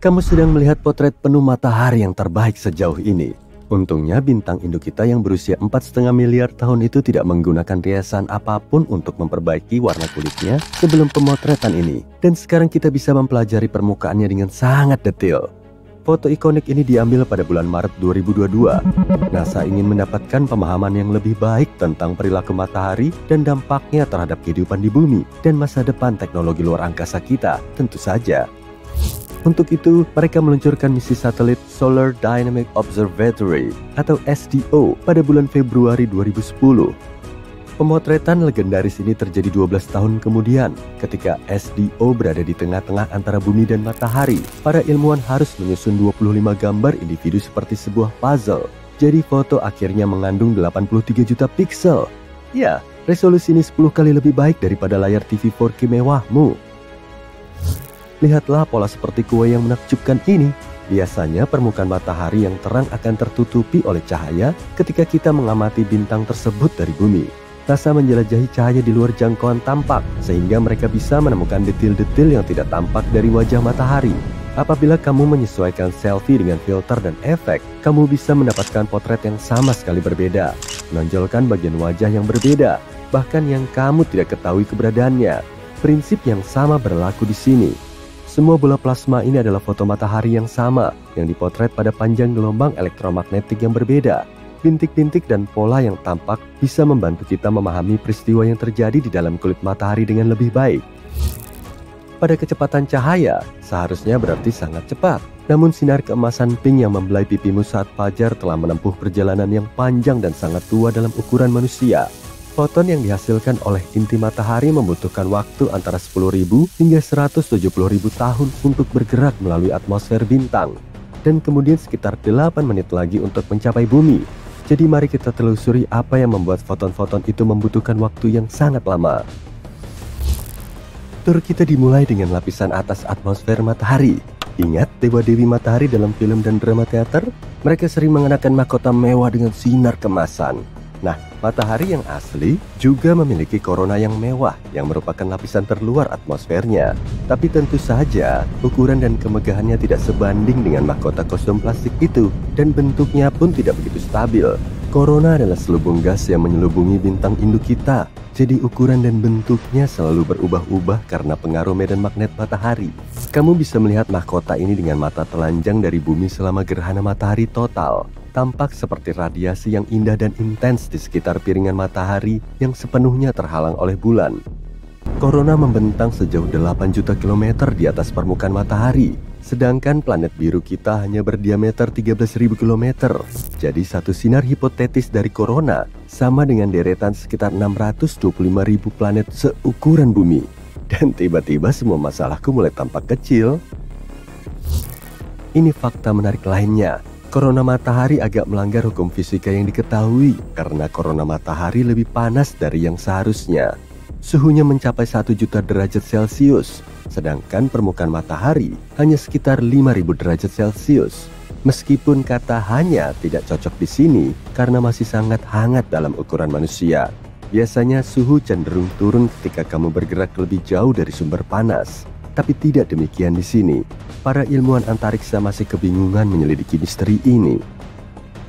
Kamu sedang melihat potret penuh matahari yang terbaik sejauh ini. Untungnya bintang induk kita yang berusia 4,5 miliar tahun itu tidak menggunakan riasan apapun untuk memperbaiki warna kulitnya sebelum pemotretan ini. Dan sekarang kita bisa mempelajari permukaannya dengan sangat detail. Foto ikonik ini diambil pada bulan Maret 2022. NASA ingin mendapatkan pemahaman yang lebih baik tentang perilaku matahari dan dampaknya terhadap kehidupan di bumi dan masa depan teknologi luar angkasa kita, tentu saja. Untuk itu, mereka meluncurkan misi satelit Solar Dynamic Observatory atau SDO pada bulan Februari 2010. Pemotretan legendaris ini terjadi 12 tahun kemudian. Ketika SDO berada di tengah-tengah antara bumi dan matahari, para ilmuwan harus menyusun 25 gambar individu seperti sebuah puzzle. Jadi foto akhirnya mengandung 83 juta piksel. Ya, resolusi ini 10 kali lebih baik daripada layar TV 4K mewahmu. Lihatlah pola seperti kue yang menakjubkan ini. Biasanya permukaan matahari yang terang akan tertutupi oleh cahaya ketika kita mengamati bintang tersebut dari bumi. NASA menjelajahi cahaya di luar jangkauan tampak, sehingga mereka bisa menemukan detil-detil yang tidak tampak dari wajah matahari. Apabila kamu menyesuaikan selfie dengan filter dan efek, kamu bisa mendapatkan potret yang sama sekali berbeda, menonjolkan bagian wajah yang berbeda, bahkan yang kamu tidak ketahui keberadaannya. Prinsip yang sama berlaku di sini. Semua bola plasma ini adalah foto matahari yang sama, yang dipotret pada panjang gelombang elektromagnetik yang berbeda. Bintik-bintik dan pola yang tampak bisa membantu kita memahami peristiwa yang terjadi di dalam kulit matahari dengan lebih baik. Pada kecepatan cahaya, seharusnya berarti sangat cepat. Namun sinar keemasan pink yang membelai pipimu saat fajar telah menempuh perjalanan yang panjang dan sangat tua dalam ukuran manusia. Foton yang dihasilkan oleh inti matahari membutuhkan waktu antara 10.000 hingga 170.000 tahun untuk bergerak melalui atmosfer bintang. Dan kemudian sekitar 8 menit lagi untuk mencapai bumi. Jadi mari kita telusuri apa yang membuat foton-foton itu membutuhkan waktu yang sangat lama. Tur kita dimulai dengan lapisan atas atmosfer matahari. Ingat dewa-dewi matahari dalam film dan drama teater? Mereka sering mengenakan mahkota mewah dengan sinar kemasan. Nah, matahari yang asli juga memiliki korona yang mewah yang merupakan lapisan terluar atmosfernya. Tapi tentu saja, ukuran dan kemegahannya tidak sebanding dengan mahkota kostum plastik itu, dan bentuknya pun tidak begitu stabil. Korona adalah selubung gas yang menyelubungi bintang induk kita, jadi ukuran dan bentuknya selalu berubah-ubah karena pengaruh medan magnet matahari. Kamu bisa melihat mahkota ini dengan mata telanjang dari bumi selama gerhana matahari total. Tampak seperti radiasi yang indah dan intens di sekitar piringan matahari yang sepenuhnya terhalang oleh bulan. Korona membentang sejauh 8 juta kilometer di atas permukaan matahari, sedangkan planet biru kita hanya berdiameter 13.000 kilometer. Jadi satu sinar hipotetis dari korona sama dengan deretan sekitar 625.000 planet seukuran bumi. Dan tiba-tiba semua masalahku mulai tampak kecil. Ini fakta menarik lainnya. Korona matahari agak melanggar hukum fisika yang diketahui karena korona matahari lebih panas dari yang seharusnya. Suhunya mencapai 1 juta derajat Celcius, sedangkan permukaan matahari hanya sekitar 5.000 derajat Celcius. Meskipun kata hanya tidak cocok di sini karena masih sangat hangat dalam ukuran manusia. Biasanya suhu cenderung turun ketika kamu bergerak lebih jauh dari sumber panas. Tapi tidak demikian di sini. Para ilmuwan antariksa masih kebingungan menyelidiki misteri ini.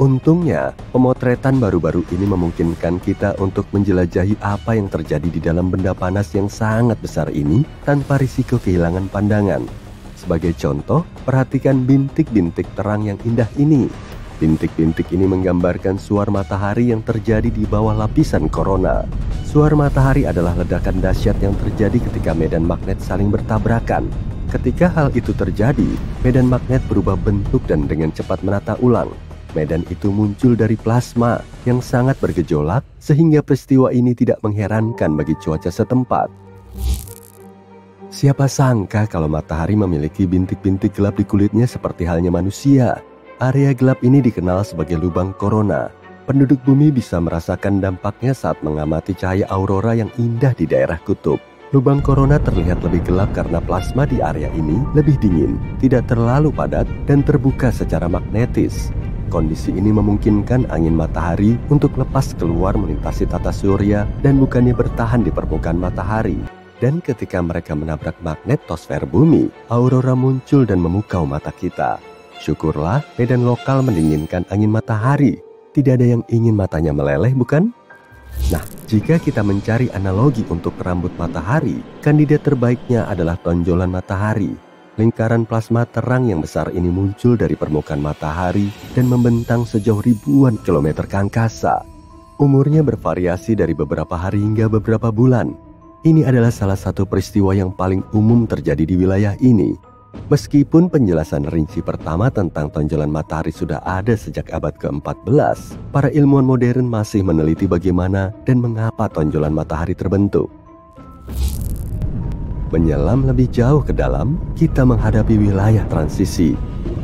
Untungnya, pemotretan baru-baru ini memungkinkan kita untuk menjelajahi apa yang terjadi di dalam benda panas yang sangat besar ini tanpa risiko kehilangan pandangan. Sebagai contoh, perhatikan bintik-bintik terang yang indah ini. Bintik-bintik ini menggambarkan suar matahari yang terjadi di bawah lapisan korona. Suar matahari adalah ledakan dahsyat yang terjadi ketika medan magnet saling bertabrakan. Ketika hal itu terjadi, medan magnet berubah bentuk dan dengan cepat menata ulang. Medan itu muncul dari plasma yang sangat bergejolak sehingga peristiwa ini tidak mengherankan bagi cuaca setempat. Siapa sangka kalau matahari memiliki bintik-bintik gelap di kulitnya seperti halnya manusia. Area gelap ini dikenal sebagai lubang korona. Penduduk bumi bisa merasakan dampaknya saat mengamati cahaya aurora yang indah di daerah kutub. Lubang korona terlihat lebih gelap karena plasma di area ini lebih dingin, tidak terlalu padat, dan terbuka secara magnetis. Kondisi ini memungkinkan angin matahari untuk lepas keluar melintasi tata surya dan bukannya bertahan di permukaan matahari. Dan ketika mereka menabrak magnetosfer bumi, aurora muncul dan memukau mata kita. Syukurlah medan lokal mendinginkan angin matahari. Tidak ada yang ingin matanya meleleh, bukan? Nah, jika kita mencari analogi untuk rambut matahari, kandidat terbaiknya adalah tonjolan matahari. Lingkaran plasma terang yang besar ini muncul dari permukaan matahari dan membentang sejauh ribuan kilometer ke angkasa. Umurnya bervariasi dari beberapa hari hingga beberapa bulan. Ini adalah salah satu peristiwa yang paling umum terjadi di wilayah ini. Meskipun penjelasan rinci pertama tentang tonjolan matahari sudah ada sejak abad ke-14, para ilmuwan modern masih meneliti bagaimana dan mengapa tonjolan matahari terbentuk. Menyelam lebih jauh ke dalam, kita menghadapi wilayah transisi.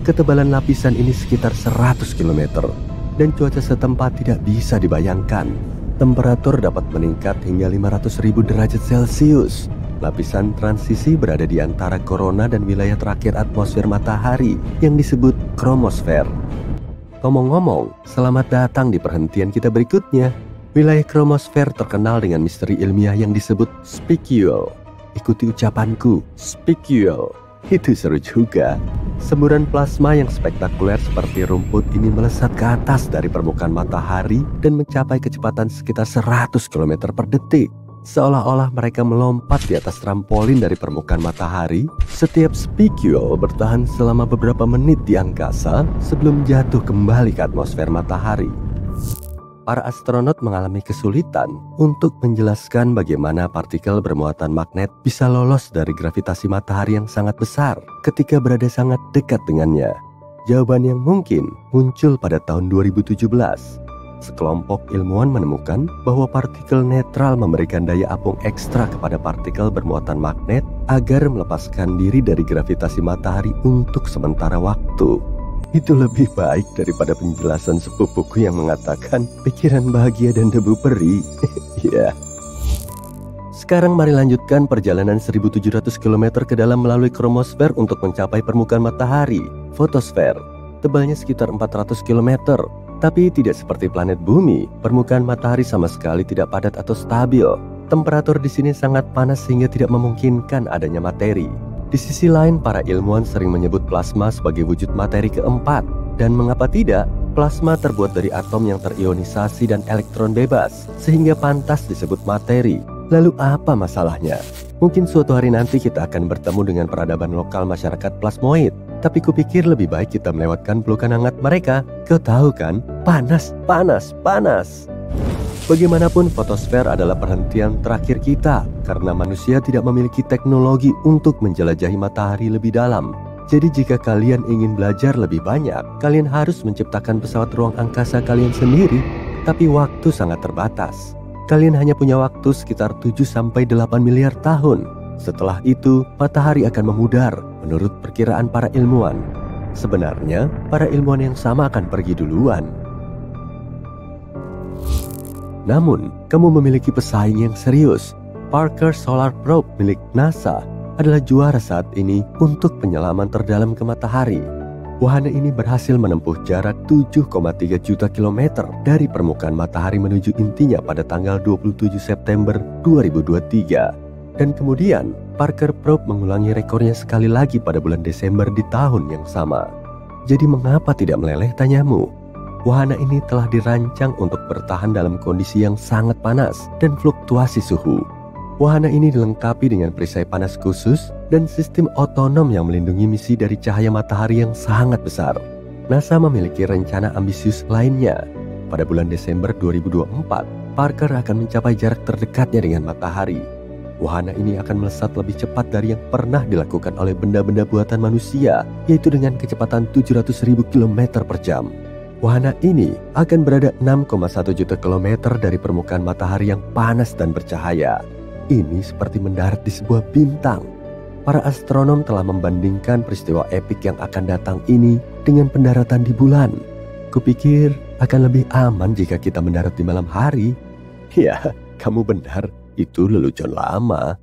Ketebalan lapisan ini sekitar 100 km, dan cuaca setempat tidak bisa dibayangkan. Temperatur dapat meningkat hingga 500.000 derajat Celcius. Lapisan transisi berada di antara korona dan wilayah terakhir atmosfer matahari yang disebut kromosfer. Ngomong-ngomong, selamat datang di perhentian kita berikutnya. Wilayah kromosfer terkenal dengan misteri ilmiah yang disebut spicule. Ikuti ucapanku, spicule. Itu seru juga. Semburan plasma yang spektakuler seperti rumput ini melesat ke atas dari permukaan matahari dan mencapai kecepatan sekitar 100 km per detik. Seolah-olah mereka melompat di atas trampolin dari permukaan matahari. Setiap spicule bertahan selama beberapa menit di angkasa sebelum jatuh kembali ke atmosfer matahari. Para astronot mengalami kesulitan untuk menjelaskan bagaimana partikel bermuatan magnet bisa lolos dari gravitasi matahari yang sangat besar ketika berada sangat dekat dengannya. Jawaban yang mungkin muncul pada tahun 2017. Sekelompok ilmuwan menemukan bahwa partikel netral memberikan daya apung ekstra kepada partikel bermuatan magnet agar melepaskan diri dari gravitasi matahari untuk sementara waktu. Itu lebih baik daripada penjelasan sepupuku yang mengatakan pikiran bahagia dan debu peri. Ya. Sekarang mari lanjutkan perjalanan 1700 km ke dalam melalui kromosfer untuk mencapai permukaan matahari, fotosfer. Tebalnya sekitar 400 km. Tapi tidak seperti planet bumi, permukaan matahari sama sekali tidak padat atau stabil. Temperatur di sini sangat panas sehingga tidak memungkinkan adanya materi. Di sisi lain, para ilmuwan sering menyebut plasma sebagai wujud materi keempat. Dan mengapa tidak? Plasma terbuat dari atom yang terionisasi dan elektron bebas, sehingga pantas disebut materi. Lalu apa masalahnya? Mungkin suatu hari nanti kita akan bertemu dengan peradaban lokal masyarakat plasmoid. Tapi kupikir lebih baik kita melewatkan pelukan hangat mereka. Kau tahu kan? Panas, panas, panas. Bagaimanapun, fotosfer adalah perhentian terakhir kita karena manusia tidak memiliki teknologi untuk menjelajahi matahari lebih dalam. Jadi jika kalian ingin belajar lebih banyak, kalian harus menciptakan pesawat ruang angkasa kalian sendiri. Tapi waktu sangat terbatas. Kalian hanya punya waktu sekitar 7-8 miliar tahun. Setelah itu, matahari akan memudar menurut perkiraan para ilmuwan. Sebenarnya, para ilmuwan yang sama akan pergi duluan. Namun, kamu memiliki pesaing yang serius. Parker Solar Probe milik NASA adalah juara saat ini untuk penyelaman terdalam ke matahari. Wahana ini berhasil menempuh jarak 7,3 juta kilometer dari permukaan matahari menuju intinya pada tanggal 27 September 2023. Dan kemudian, Parker Probe mengulangi rekornya sekali lagi pada bulan Desember di tahun yang sama. Jadi mengapa tidak meleleh, tanyamu? Wahana ini telah dirancang untuk bertahan dalam kondisi yang sangat panas dan fluktuasi suhu. Wahana ini dilengkapi dengan perisai panas khusus dan sistem otonom yang melindungi misi dari cahaya matahari yang sangat besar. NASA memiliki rencana ambisius lainnya. Pada bulan Desember 2024, Parker akan mencapai jarak terdekatnya dengan matahari. Wahana ini akan melesat lebih cepat dari yang pernah dilakukan oleh benda-benda buatan manusia, yaitu dengan kecepatan 700.000 km per jam. Wahana ini akan berada 6,1 juta kilometer dari permukaan matahari yang panas dan bercahaya. Ini seperti mendarat di sebuah bintang. Para astronom telah membandingkan peristiwa epik yang akan datang ini dengan pendaratan di bulan. Kupikir akan lebih aman jika kita mendarat di malam hari. Ya, kamu benar, itu lelucon lama.